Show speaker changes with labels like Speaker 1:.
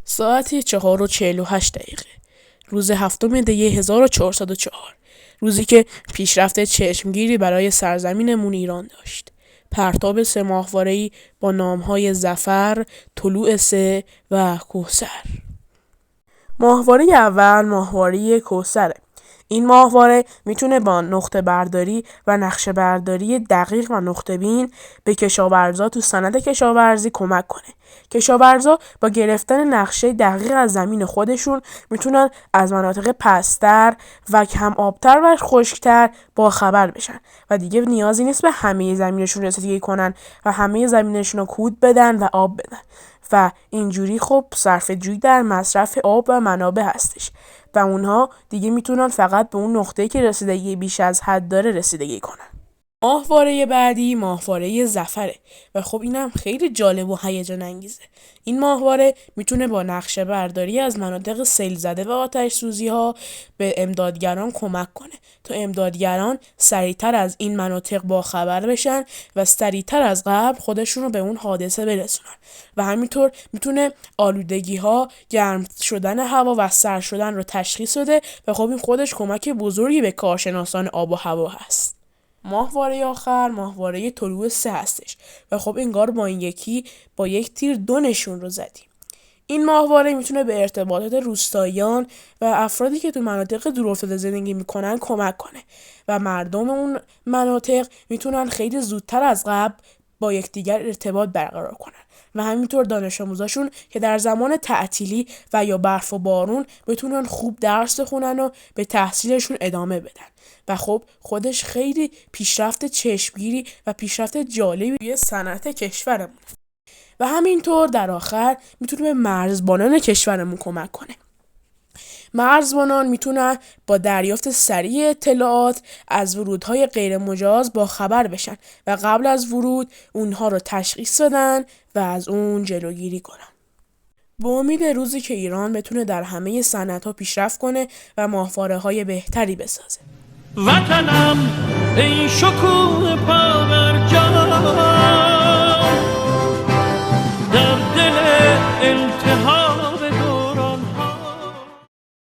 Speaker 1: ساعت 4:48. روز 7 دی 1404. روزی که پیشرفت چشمگیری برای سرزمینمون ایران داشت. پرتاب 3 ماهواره‌ای با نام‌های ظفر، طلوع 3 و کوثر. ماهواره اول ماهواره کوثره. این ماهواره میتونه با نقطه برداری و نقشه برداری دقیق و نقطه بین به کشاورزا تو صنعت کشاورزی کمک کنه. کشاورزا با گرفتن نقشه دقیق از زمین خودشون میتونن از مناطق پست‌تر و کم آبتر و خشکتر با خبر بشن و دیگه نیازی نیست به همه زمینشون رسیدگی کنن و همه زمینشون رو کود بدن و آب بدن و اینجوری خب صرفه‌جویی در مصرف آب و منابع هستش و اونها دیگه میتونن فقط به اون نقطه‌ای که رسیدگی بیش از حد داره رسیدگی کنن. ماهواره بعدی ماهواره ظفره و خب اینم خیلی جالب و هیجان انگیزه. این ماهواره میتونه با نقشه برداری از مناطق سیل زده و آتش سوزی ها به امدادگران کمک کنه تا امدادگران سریعتر از این مناطق با خبر بشن و سریعتر از قبل خودشون رو به اون حادثه برسونن و همینطور میتونه آلودگی ها، گرم شدن هوا و سرد شدن رو تشخیص بده و خب این خودش کمک بزرگی به کارشناسان آب و هوا هست. ماهواره آخر ماهواره طلوع 3 هستش و خب انگار با یک تیر 2 نشون رو زدیم. این ماهواره میتونه به ارتباطات روستاییان و افرادی که تو مناطق دورافتاده زندگی میکنن کمک کنه و مردم اون مناطق میتونن خیلی زودتر از قبل با یکدیگر ارتباط برقرار کنن و همینطور دانش آموزاشون که در زمان تعطیلی و یا برف و بارون بتونن خوب درس بخونن و به تحصیلشون ادامه بدن و خب خودش خیلی پیشرفت چشمگیری و پیشرفت جالبی روی صنعت کشورمون و همینطور در آخر میتونه به مرزبانان کشورمون کمک کنه. مرزبانان میتونن با دریافت سریع اطلاعات از ورودهای غیر مجاز با خبر بشن و قبل از ورود اونها رو تشخیص بدن و از اون جلوگیری کنن. با امید روزی که ایران بتونه در همه صنعت‌ها پیشرفت کنه و ماهواره‌های بهتری بسازه.
Speaker 2: وطنم ای شکوه پاورد